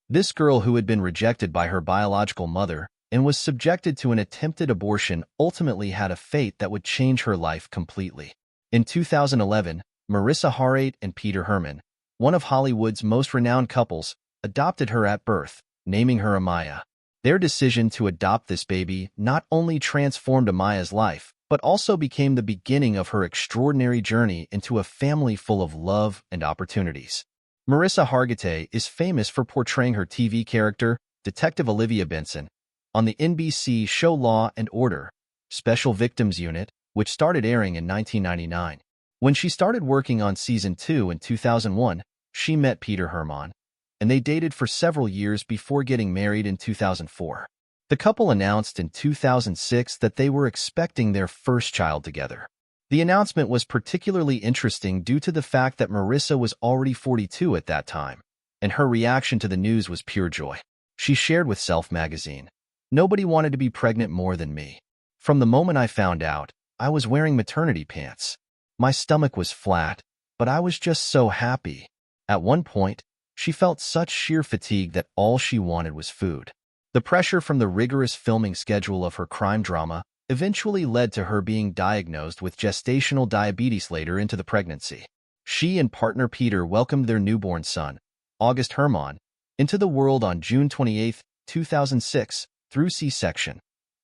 This girl, who had been rejected by her biological mother and was subjected to an attempted abortion, ultimately had a fate that would change her life completely. In 2011, Mariska Hargitay and Peter Hermann, one of Hollywood's most renowned couples, adopted her at birth, naming her Amaya. Their decision to adopt this baby not only transformed Amaya's life, but also became the beginning of her extraordinary journey into a family full of love and opportunities. Mariska Hargitay is famous for portraying her TV character, Detective Olivia Benson, on the NBC show Law and Order, Special Victims Unit, which started airing in 1999. When she started working on Season 2 in 2001, she met Peter Hermann, and they dated for several years before getting married in 2004. The couple announced in 2006 that they were expecting their first child together. The announcement was particularly interesting due to the fact that Mariska was already 42 at that time, and her reaction to the news was pure joy. She shared with Self magazine, "Nobody wanted to be pregnant more than me. From the moment I found out, I was wearing maternity pants. My stomach was flat, but I was just so happy." At one point, she felt such sheer fatigue that all she wanted was food. The pressure from the rigorous filming schedule of her crime drama eventually led to her being diagnosed with gestational diabetes later into the pregnancy. She and partner Peter welcomed their newborn son, August Hermann, into the world on June 28, 2006, through C-section,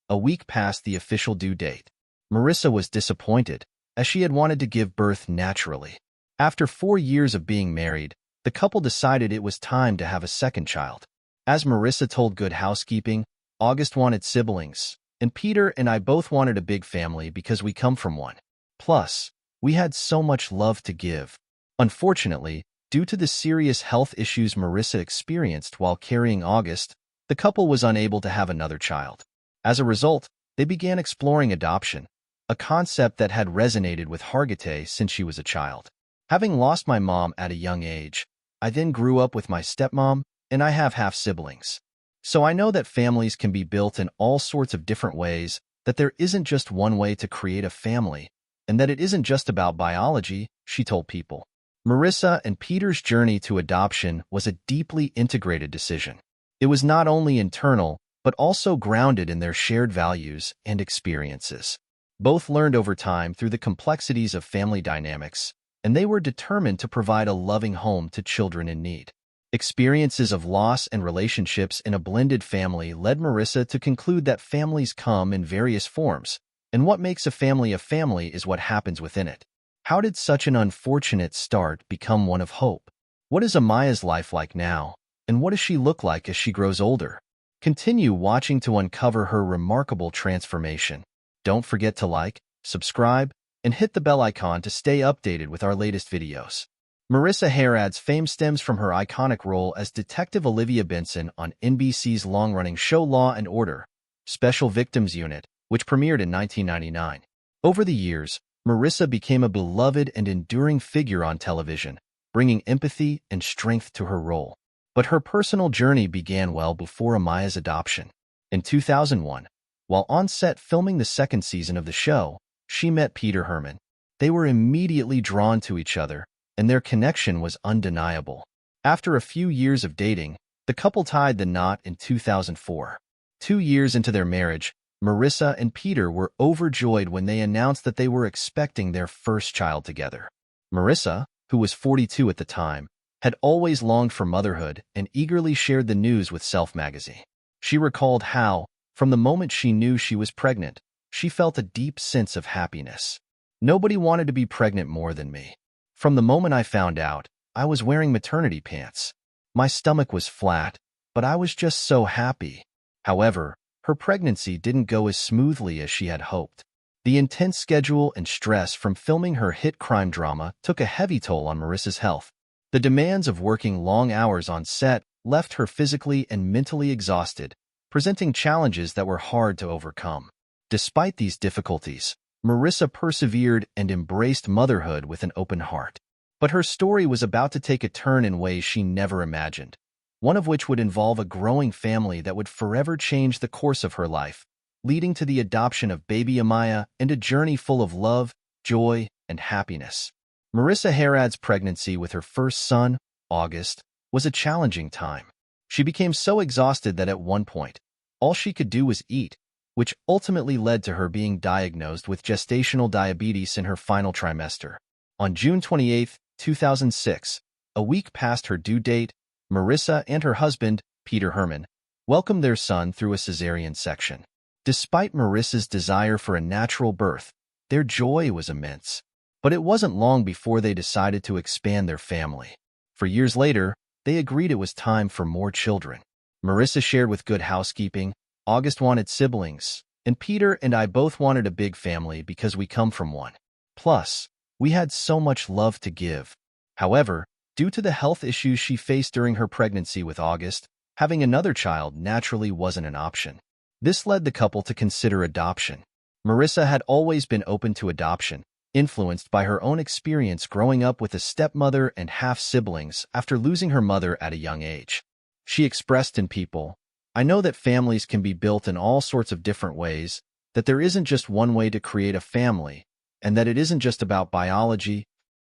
a week past the official due date. Mariska was disappointed, as she had wanted to give birth naturally. After 4 years of being married, the couple decided it was time to have a second child. As Mariska told Good Housekeeping, "August wanted siblings, and Peter and I both wanted a big family because we come from one. Plus, we had so much love to give." Unfortunately, due to the serious health issues Mariska experienced while carrying August, the couple was unable to have another child. As a result, they began exploring adoption, a concept that had resonated with Hargitay since she was a child. "Having lost my mom at a young age, I then grew up with my stepmom, and I have half-siblings. So I know that families can be built in all sorts of different ways, that there isn't just one way to create a family, and that it isn't just about biology," she told People. Mariska and Peter's journey to adoption was a deeply integrated decision. It was not only internal, but also grounded in their shared values and experiences. Both learned over time through the complexities of family dynamics, and they were determined to provide a loving home to children in need. Experiences of loss and relationships in a blended family led Mariska to conclude that families come in various forms, and what makes a family is what happens within it. How did such an unfortunate start become one of hope? What is Amaya's life like now, and what does she look like as she grows older? Continue watching to uncover her remarkable transformation. Don't forget to like, subscribe, and hit the bell icon to stay updated with our latest videos. Mariska Hargitay's fame stems from her iconic role as Detective Olivia Benson on NBC's long-running show Law and Order, Special Victims Unit, which premiered in 1999. Over the years, Mariska became a beloved and enduring figure on television, bringing empathy and strength to her role. But her personal journey began well before Amaya's adoption. In 2001, while on set filming the second season of the show, she met Peter Hermann. They were immediately drawn to each other, and their connection was undeniable. After a few years of dating, the couple tied the knot in 2004. 2 years into their marriage, Mariska and Peter were overjoyed when they announced that they were expecting their first child together. Mariska, who was 42 at the time, had always longed for motherhood and eagerly shared the news with Self magazine. She recalled how, from the moment she knew she was pregnant, she felt a deep sense of happiness. "Nobody wanted to be pregnant more than me. From the moment I found out, I was wearing maternity pants. My stomach was flat, but I was just so happy." However, her pregnancy didn't go as smoothly as she had hoped. The intense schedule and stress from filming her hit crime drama took a heavy toll on Mariska's health. The demands of working long hours on set left her physically and mentally exhausted, presenting challenges that were hard to overcome. Despite these difficulties, Mariska persevered and embraced motherhood with an open heart. But her story was about to take a turn in ways she never imagined, one of which would involve a growing family that would forever change the course of her life, leading to the adoption of baby Amaya and a journey full of love, joy, and happiness. Mariska Hargitay's pregnancy with her first son, August, was a challenging time. She became so exhausted that at one point, all she could do was eat, which ultimately led to her being diagnosed with gestational diabetes in her final trimester. On June 28, 2006, a week past her due date, Mariska and her husband, Peter Hermann, welcomed their son through a cesarean section. Despite Mariska's desire for a natural birth, their joy was immense. But it wasn't long before they decided to expand their family. For years later, they agreed it was time for more children. Mariska shared with Good Housekeeping, August wanted siblings, and Peter and I both wanted a big family because we come from one. Plus, we had so much love to give. However, due to the health issues she faced during her pregnancy with August, having another child naturally wasn't an option. This led the couple to consider adoption. Mariska had always been open to adoption, influenced by her own experience growing up with a stepmother and half-siblings after losing her mother at a young age. She expressed in People, "I know that families can be built in all sorts of different ways, that there isn't just one way to create a family, and that it isn't just about biology."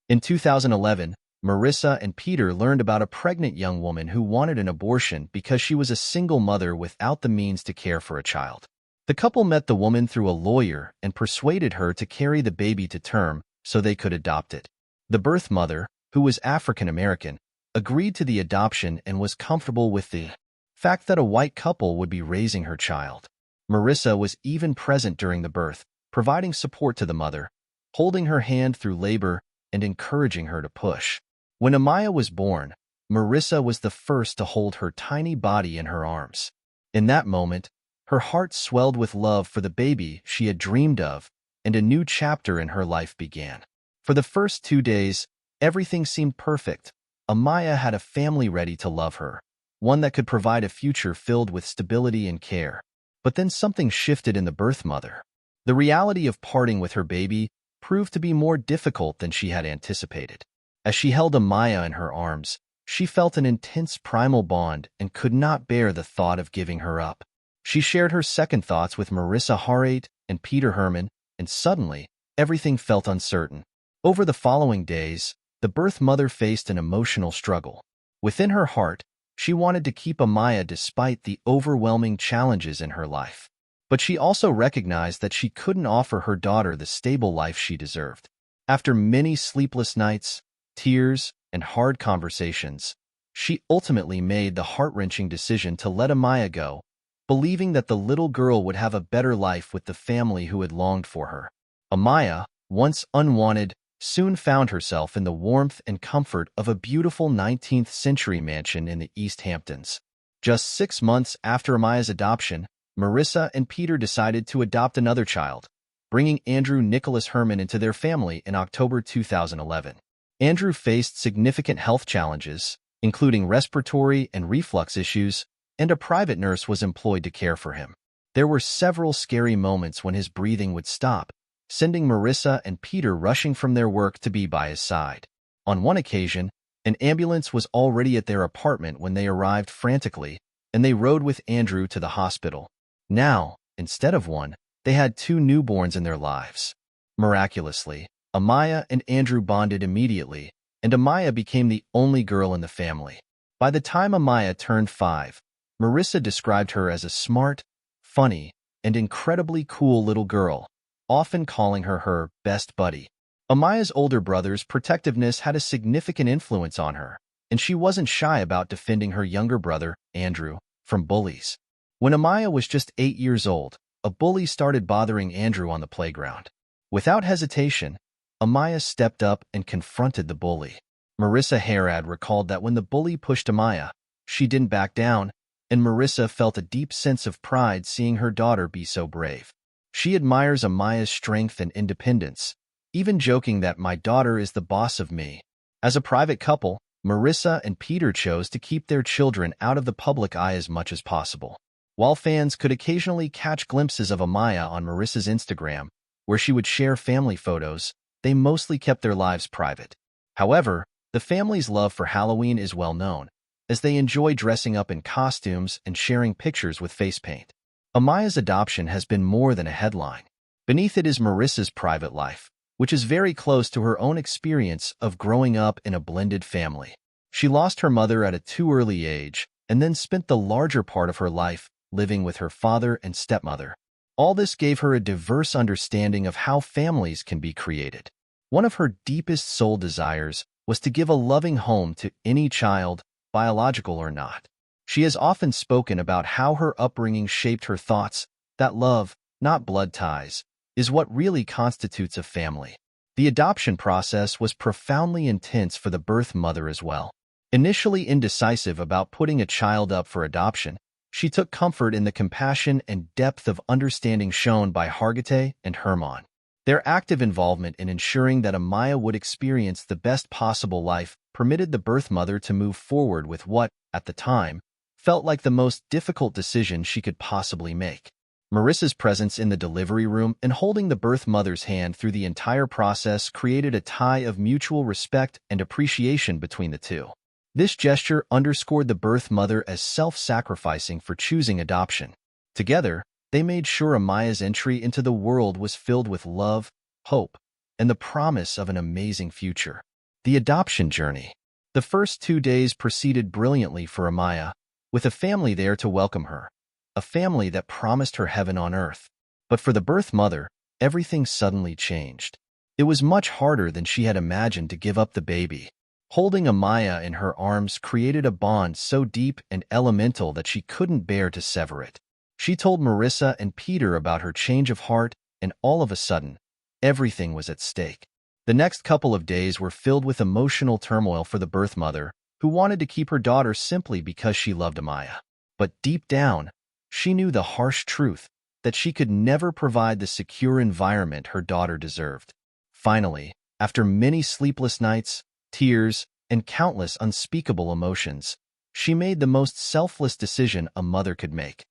In 2011, Mariska and Peter learned about a pregnant young woman who wanted an abortion because she was a single mother without the means to care for a child. The couple met the woman through a lawyer and persuaded her to carry the baby to term so they could adopt it. The birth mother, who was African American, agreed to the adoption and was comfortable with the fact that a white couple would be raising her child. Mariska was even present during the birth, providing support to the mother, holding her hand through labor and encouraging her to push. When Amaya was born, Mariska was the first to hold her tiny body in her arms. In that moment, her heart swelled with love for the baby she had dreamed of, and a new chapter in her life began. For the first 2 days, everything seemed perfect. Amaya had a family ready to love her, one that could provide a future filled with stability and care. But then something shifted in the birth mother. The reality of parting with her baby proved to be more difficult than she had anticipated. As she held Amaya in her arms, she felt an intense primal bond and could not bear the thought of giving her up. She shared her second thoughts with Mariska Hargitay and Peter Hermann, and suddenly, everything felt uncertain. Over the following days, the birth mother faced an emotional struggle. Within her heart, she wanted to keep Amaya despite the overwhelming challenges in her life. But she also recognized that she couldn't offer her daughter the stable life she deserved. After many sleepless nights, tears, and hard conversations, she ultimately made the heart-wrenching decision to let Amaya go, believing that the little girl would have a better life with the family who had longed for her. Amaya, once unwanted, soon found herself in the warmth and comfort of a beautiful 19th-century mansion in the East Hamptons. Just 6 months after Amaya's adoption, Mariska and Peter decided to adopt another child, bringing Andrew Nicholas Hermann into their family in October 2011. Andrew faced significant health challenges, including respiratory and reflux issues, and a private nurse was employed to care for him. There were several scary moments when his breathing would stop, sending Mariska and Peter rushing from their work to be by his side. On one occasion, an ambulance was already at their apartment when they arrived frantically, and they rode with Andrew to the hospital. Now, instead of one, they had 2 newborns in their lives. Miraculously, Amaya and Andrew bonded immediately, and Amaya became the only girl in the family. By the time Amaya turned 5, Mariska described her as a smart, funny, and incredibly cool little girl, often calling her best buddy. Amaya's older brother's protectiveness had a significant influence on her, and she wasn't shy about defending her younger brother, Andrew, from bullies. When Amaya was just 8 years old, a bully started bothering Andrew on the playground. Without hesitation, Amaya stepped up and confronted the bully. Mariska Hargitay recalled that when the bully pushed Amaya, she didn't back down, and Mariska felt a deep sense of pride seeing her daughter be so brave. She admires Amaya's strength and independence, even joking that "my daughter is the boss of me." As a private couple, Mariska and Peter chose to keep their children out of the public eye as much as possible. While fans could occasionally catch glimpses of Amaya on Mariska's Instagram, where she would share family photos, they mostly kept their lives private. However, the family's love for Halloween is well known, as they enjoy dressing up in costumes and sharing pictures with face paint. Amaya's adoption has been more than a headline. Beneath it is Mariska's private life, which is very close to her own experience of growing up in a blended family. She lost her mother at a too early age, and then spent the larger part of her life living with her father and stepmother. All this gave her a diverse understanding of how families can be created. One of her deepest soul desires was to give a loving home to any child, biological or not. She has often spoken about how her upbringing shaped her thoughts, that love, not blood ties, is what really constitutes a family. The adoption process was profoundly intense for the birth mother as well. Initially indecisive about putting a child up for adoption, she took comfort in the compassion and depth of understanding shown by Hargitay and Hermann. Their active involvement in ensuring that Amaya would experience the best possible life permitted the birth mother to move forward with what, at the time, felt like the most difficult decision she could possibly make. Mariska's presence in the delivery room and holding the birth mother's hand through the entire process created a tie of mutual respect and appreciation between the two. This gesture underscored the birth mother as self-sacrificing for choosing adoption. Together, they made sure Amaya's entry into the world was filled with love, hope, and the promise of an amazing future. The adoption journey. The first 2 days proceeded brilliantly for Amaya, with a family there to welcome her, a family that promised her heaven on earth. But for the birth mother, everything suddenly changed. It was much harder than she had imagined to give up the baby. Holding Amaya in her arms created a bond so deep and elemental that she couldn't bear to sever it. She told Mariska and Peter about her change of heart, and all of a sudden, everything was at stake. The next couple of days were filled with emotional turmoil for the birth mother, who wanted to keep her daughter simply because she loved Amaya. But deep down, she knew the harsh truth that she could never provide the secure environment her daughter deserved. Finally, after many sleepless nights, tears, and countless unspeakable emotions, she made the most selfless decision a mother could make.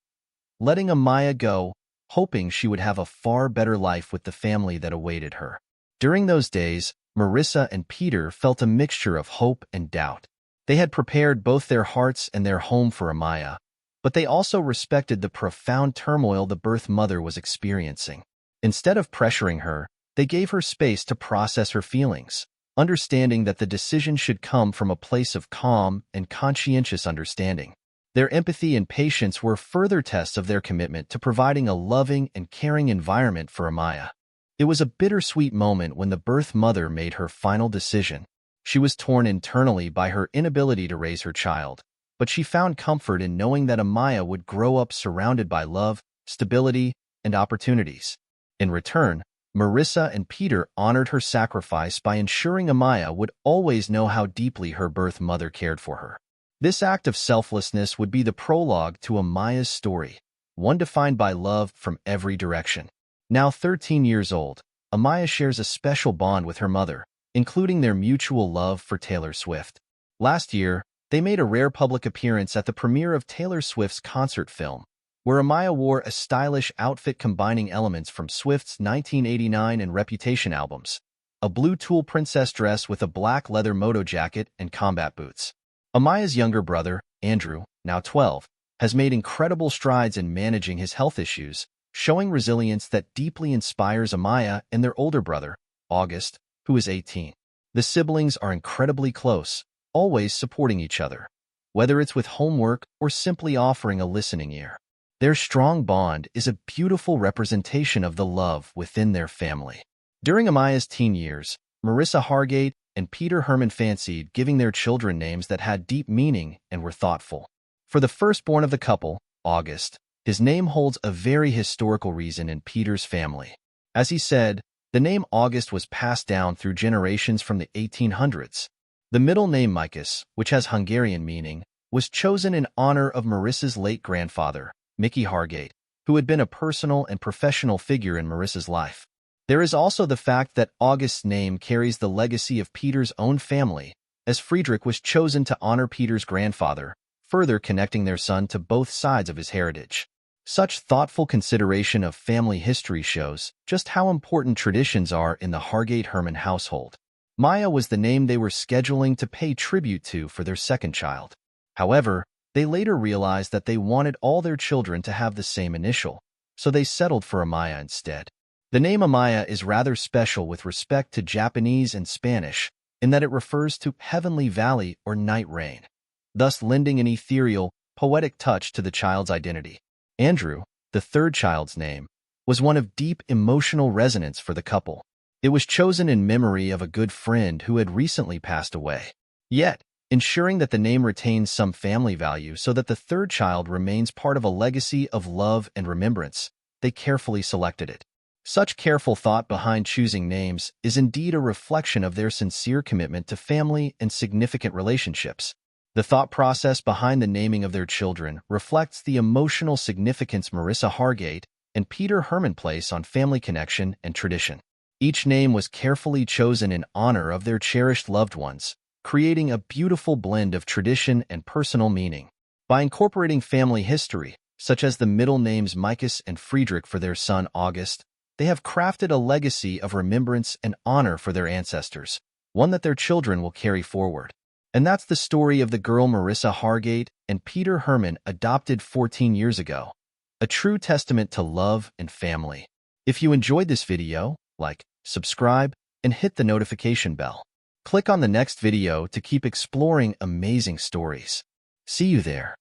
Letting Amaya go, hoping she would have a far better life with the family that awaited her. During those days, Mariska and Peter felt a mixture of hope and doubt. They had prepared both their hearts and their home for Amaya, but they also respected the profound turmoil the birth mother was experiencing. Instead of pressuring her, they gave her space to process her feelings, understanding that the decision should come from a place of calm and conscientious understanding. Their empathy and patience were further tests of their commitment to providing a loving and caring environment for Amaya. It was a bittersweet moment when the birth mother made her final decision. She was torn internally by her inability to raise her child, but she found comfort in knowing that Amaya would grow up surrounded by love, stability, and opportunities. In return, Mariska and Peter honored her sacrifice by ensuring Amaya would always know how deeply her birth mother cared for her. This act of selflessness would be the prologue to Amaya's story, one defined by love from every direction. Now 13 years old, Amaya shares a special bond with her mother, including their mutual love for Taylor Swift. Last year, they made a rare public appearance at the premiere of Taylor Swift's concert film, where Amaya wore a stylish outfit combining elements from Swift's 1989 and Reputation albums, a blue tulle princess dress with a black leather moto jacket and combat boots. Amaya's younger brother, Andrew, now 12, has made incredible strides in managing his health issues, showing resilience that deeply inspires Amaya and their older brother, August, who is 18. The siblings are incredibly close, always supporting each other, whether it's with homework or simply offering a listening ear. Their strong bond is a beautiful representation of the love within their family. During Amaya's teen years, Mariska Hargitay and Peter Hermann fancied giving their children names that had deep meaning and were thoughtful. For the firstborn of the couple, August, his name holds a very historical reason in Peter's family. As he said, the name August was passed down through generations from the 1800s. The middle name Mikas, which has Hungarian meaning, was chosen in honor of Mariska's late grandfather, Mickey Hargitay, who had been a personal and professional figure in Mariska's life. There is also the fact that August's name carries the legacy of Peter's own family, as Friedrich was chosen to honor Peter's grandfather, further connecting their son to both sides of his heritage. Such thoughtful consideration of family history shows just how important traditions are in the Hargitay-Hermann household. Maya was the name they were scheduling to pay tribute to for their second child. However, they later realized that they wanted all their children to have the same initial, so they settled for Amaya instead. The name Amaya is rather special with respect to Japanese and Spanish, in that it refers to heavenly valley or night rain, thus lending an ethereal, poetic touch to the child's identity. Andrew, the third child's name, was one of deep emotional resonance for the couple. It was chosen in memory of a good friend who had recently passed away. Yet, ensuring that the name retains some family value so that the third child remains part of a legacy of love and remembrance, they carefully selected it. Such careful thought behind choosing names is indeed a reflection of their sincere commitment to family and significant relationships. The thought process behind the naming of their children reflects the emotional significance Mariska Hargitay and Hermann place on family connection and tradition. Each name was carefully chosen in honor of their cherished loved ones, creating a beautiful blend of tradition and personal meaning. By incorporating family history, such as the middle names Mikas and Friedrich for their son August, they have crafted a legacy of remembrance and honor for their ancestors, one that their children will carry forward. And that's the story of the girl Mariska Hargitay and Hermann adopted 14 years ago, a true testament to love and family. If you enjoyed this video, like, subscribe, and hit the notification bell. Click on the next video to keep exploring amazing stories. See you there.